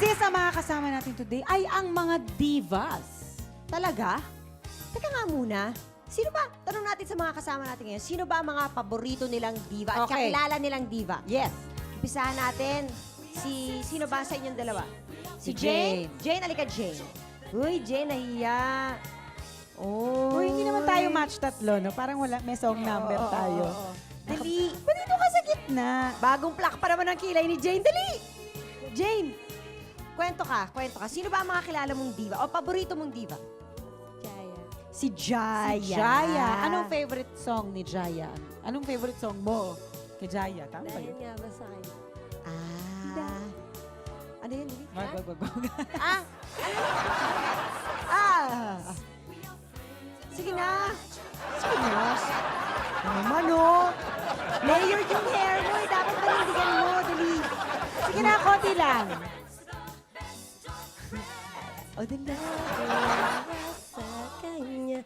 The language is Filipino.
Sis, ang mga kasama natin today ay ang mga divas. Talaga? Teka nga muna. Sino ba, tanong natin sa mga kasama natin ngayon, sino ba ang mga paborito nilang diva at Okay. kakilala nilang diva? Yes. Umpisahan natin. Sino ba sa inyong dalawa? Si Jane. Jane, alika Jane. Uy, Jane, nahiya. Oh. Uy, hindi naman tayo match tatlo, no? Parang wala, may song number Oo, tayo. oo, oo. Dali. Ba't dito ka sa gitna? Bagong plak pa naman ang kilay ni Jane. Dali! Jane, kwento ka. Sino ba ang mga kilala mong diva o paborito mong diva? Jaya. Si Jaya. Si Jaya. Anong favorite song ni Jaya? Anong favorite song mo kay Jaya? Tama ba Dahil yun? nga ba sa akin? Ano yun? Dali? Wag. Ah! Ah! Sige na. Ano naman, oh. Layered yung hair mo. Dapat panindigan mo. Dali. Sige na, konti lang. O, dali. Sa kanya,